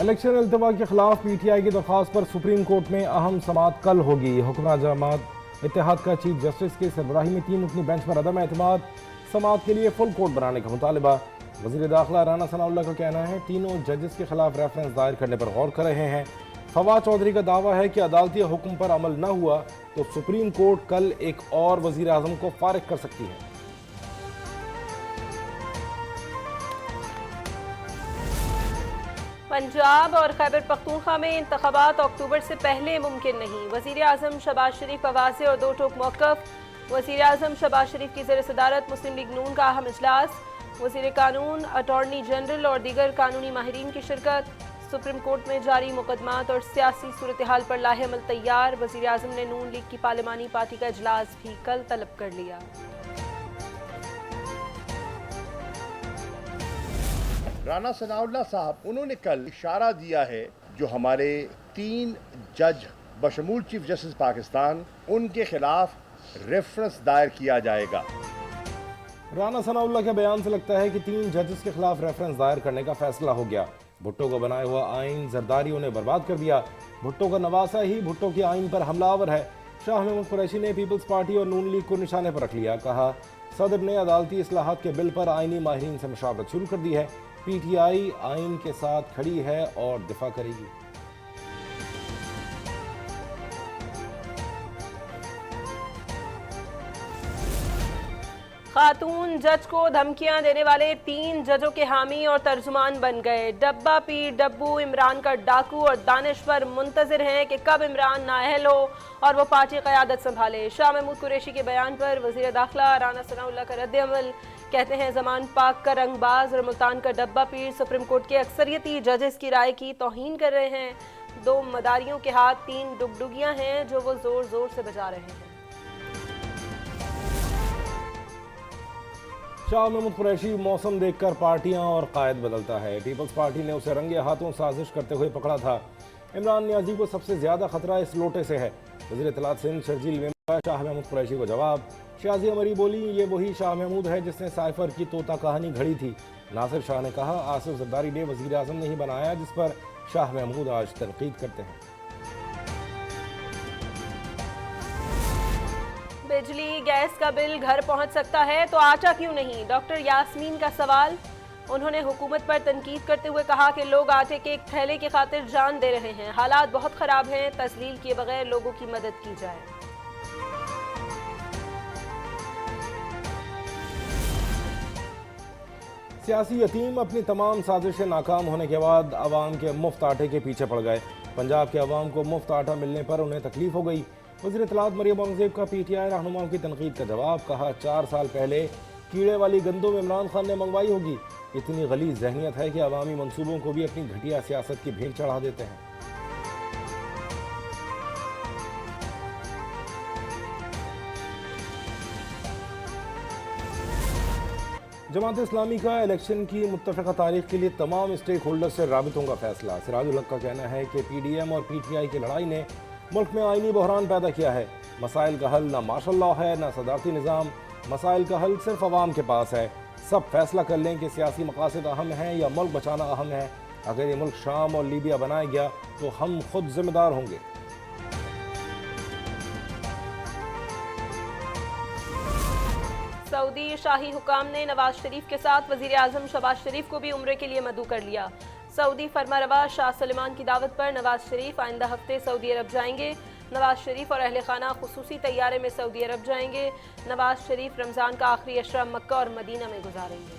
Election अल्तवा के खिलाफ PTI की दरख्वास्त पर सुप्रीम कोर्ट में अहम समाअत कल होगी। हुक्मरान जमात इत्तेहाद का चीफ जस्टिस की सरबराही में 3 रुकनी बेंच पर अदम एतमाद, समाअत के लिए फुल कोर्ट बनाने का मुतालबा। वज़ीर दाखिला राना सनाउल्लाह का कहना है तीनों जजेस के खिलाफ रेफरेंस दायर करने पर गौर कर रहे हैं। फवाद चौधरी का दावा है कि अदालती हुक्म पर अमल न हुआ तो सुप्रीम कोर्ट कल एक और वज़ीर आज़म को फारिग कर सकती है। पंजाब और खैबर पख्तूनख्वा में इंतखाबात अक्टूबर से पहले मुमकिन नहीं। वज़ीर आज़म शहबाज शरीफ का वाज़ेह और दो टोक मौक़िफ़। वज़ीर आज़म शहबाज शरीफ की ज़ेर सदारत मुस्लिम लीग नून का अहम इजलास। वज़ीर कानून, अटॉर्नी जनरल और दीगर कानूनी माहिरीन की शिरकत। सुप्रीम कोर्ट में जारी मुकदमात और सियासी सूरत हाल पर लाहेअमल तैयार। वज़ीर आज़म ने नून लीग की पार्लिमानी पार्टी का इजलास भी कल तलब कर लिया। राना सनाउल्लाह साहब उन्होंने कल इशारा दिया है जो हमारे 3 जज बशमूल चीफ जस्टिस पाकिस्तान उनके खिलाफ रेफरेंस दायर किया जाएगा। राना सनाउल्लाह के बयान से लगता है कि 3 जजेस के खिलाफ रेफरेंस दायर करने का फैसला हो गया। भुट्टो को बनाया हुआ आइन जरदारियों ने बर्बाद कर दिया। भुट्टो का नवासा ही भुट्टो के आइन पर हमलावर है। शाह महमूद कुरैशी ने पीपल्स पार्टी और नून लीग को निशाने पर रख लिया। कहा सदर ने अदालती इस्लाहात के बिल पर आइनी माहिरीन से मुशावरत शुरू कर दी है। PTI आइन के साथ खड़ी है और दिफा करेगी। खातून जज को धमकियां देने वाले 3 जजों के हामी और तर्जुमान बन गए। डब्बा पीर डब्बू इमरान का डाकू और दानिश्वर मुंतजिर हैं कि कब इमरान नाअहल हो और वो पार्टी क़यादत संभाले। शाह महमूद कुरैशी के बयान पर वज़ीर दाखिला राना सनाउल्लाह का रद्द-ए-अमल। कहते हैं जमान पाक का रंगबाज और मुल्तान का डब्बा पीर सुप्रीम कोर्ट के अक्सरियती जजेस की राय की तौहीन कर रहे हैं। 2 मदारियों के हाथ 3 डुगडुगियां हैं जो वो जोर जोर से बजा रहे हैं। शाह महमूद कुरैशी मौसम देखकर पार्टियां और कायद बदलता है। पीपल्स पार्टी ने उसे रंगे हाथों साजिश करते हुए पकड़ा था। इमरान नियाजी को सबसे ज्यादा खतरा इस लोटे से है। वज़ीर इत्तलात सिंध शर्जील मेमन का शाह महमूद कुरैशी को जवाब। शाजिया मरी बोली ये वही शाह महमूद है जिसने साइफर की तोता कहानी घड़ी थी। नासिर शाह ने कहा आसिफ जरदारी ने वज़ीर आज़म नहीं बनाया जिस पर शाह महमूद आज तनकीद करते हैं। बिजली गैस का बिल घर पहुंच सकता है तो आटा क्यों नहीं, डॉक्टर यास्मीन का सवाल। उन्होंने हुकूमत पर तनकीद करते हुए कहा कि लोग आटे के एक थैले की खातिर जान दे रहे हैं। हालात बहुत ख़राब हैं, तस्लील किए बगैर लोगों की मदद की जाए। सियासी यतीम अपनी तमाम साजिशें नाकाम होने के बाद अवाम के मुफ्त आटे के पीछे पड़ गए। पंजाब के अवाम को मुफ्त आटा मिलने पर उन्हें तकलीफ हो गई। वज़ीर इत्तलात मरियम औरंगज़ेब का PTI रहनुमाओं की तनकीद का जवाब। कहा 4 साल पहले कीड़े वाली गंदम इमरान खान ने मंगवाई होगी। इतनी गलीज़ जहनियत है कि अवामी मंसूबों को भी अपनी घटिया सियासत की भेंट चढ़ा देते हैं। जमात इस्लामी का इलेक्शन की मुत्तफ़िक़ा तारीख के लिए तमाम स्टेक होल्डर से राबितों का फैसला। सिराजुल हक का कहना है कि PDM और PTI की लड़ाई ने मुल्क में आइनी बहरान पैदा किया है। मसाइल का हल ना मार्शल लॉ है ना सदारती निज़ाम। मसाइल का हल सिर्फ अवाम के पास है। सब फैसला कर लें कि सियासी मकासद अहम हैं या मुल्क बचाना अहम है। अगर ये मुल्क शाम और लीबिया बनाया गया तो हम खुद जिम्मेदार होंगे। सऊदी शाही हुकाम ने नवाज शरीफ के साथ वज़ीर आज़म शहबाज शरीफ को भी उम्रे के लिए मदऊ कर लिया। सऊदी फरमारवा शाह सलमान की दावत पर नवाज शरीफ आइंदा हफ्ते सऊदी अरब जाएंगे। नवाज शरीफ और अहले खाना खुसूसी तैयारे में सऊदी अरब जाएंगे। नवाज शरीफ रमज़ान का आखिरी अशरा मक्का और मदीना में गुजारेंगे।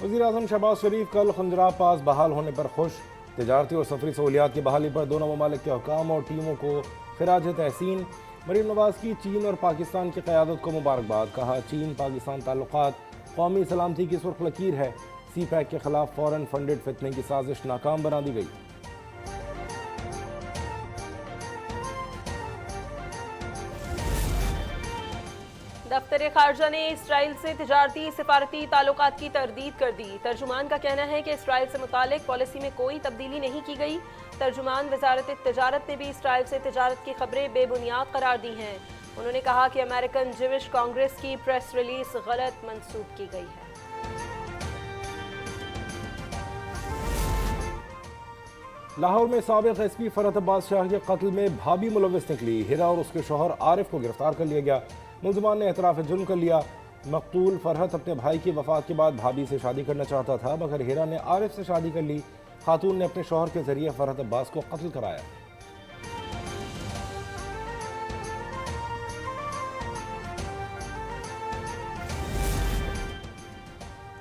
वज़ीर आज़म शहबाज शरीफ कल खुंजरा पास बहाल होने पर खुश। तिजारती और सफरी सहूलियात की बहाली पर दोनों ममालिक के हुकाम और टीमों को खिराज तहसीन। मरीम नवाज की चीन और पाकिस्तान की क़यादत को मुबारकबाद। कहा चीन पाकिस्तान ताल्लुकात कौमी सलामती की सुर्ख लकीर है। CPEC के खिलाफ फॉरेन फंडेड फितने की साजिश नाकाम बना दी गई। दफ्तर खारजा ने इसराइल से तिजारती सिफारती ताल्लुकात की तरदीद कर दी। तर्जुमान का कहना है कि इसराइल से मुतालिक पॉलिसी में कोई तब्दीली नहीं की गई। तर्जुमान वजारत तिजारत ने भी इसराइल से तिजारत की खबरें बेबुनियाद करार दी हैं। उन्होंने कहा कि अमेरिकन ज्यूइश कांग्रेस की प्रेस रिलीज गलत मंसूब की गई है। लाहौर में साबिक एसपी फरहत अब्बास शाह के कत्ल में भाभी मुलव्वस निकली। हिरा और उसके शौहर आरिफ को गिरफ्तार कर लिया गया। मुलजमान ने एतराफ़ जुर्म कर लिया। मकतूल फरहत अपने भाई की वफात के बाद भाभी से शादी करना चाहता था, मगर हिरा ने आरिफ से शादी कर ली। खातून ने अपने शौहर के जरिए फरहत अब्बास को कत्ल कराया।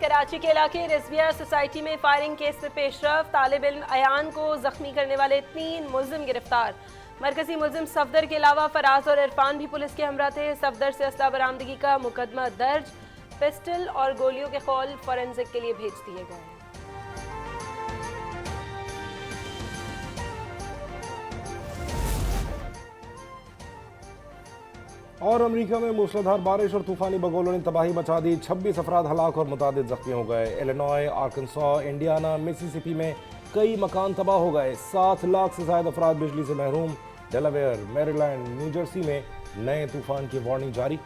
कराची के इलाके रिजविया सोसाइटी में फायरिंग केस में पेशरफ। तालिब इल्म अयान को जख्मी करने वाले 3 मुलजिम गिरफ्तार। मरकजी मुलजिम सफदर के अलावा फराज और इरफान भी पुलिस के हमरा थे। सफदर से असला बरामदगी का मुकदमा दर्ज। पिस्टल और गोलियों के खौल फोरेंसिक के लिए भेज दिए गए। और अमेरिका में मूसलाधार बारिश और तूफानी बगोलों ने तबाही मचा दी। 26 अफराद हलाक और मुतादिद जख्मी हो गए। इलिनॉय, आर्कनसॉ, इंडियाना, मिसिसिपी में कई मकान तबाह हो गए। 7 लाख से ज्यादा अफराद बिजली से महरूम। डेलावेयर, मैरीलैंड, न्यू जर्सी में नए तूफान की वार्निंग जारी।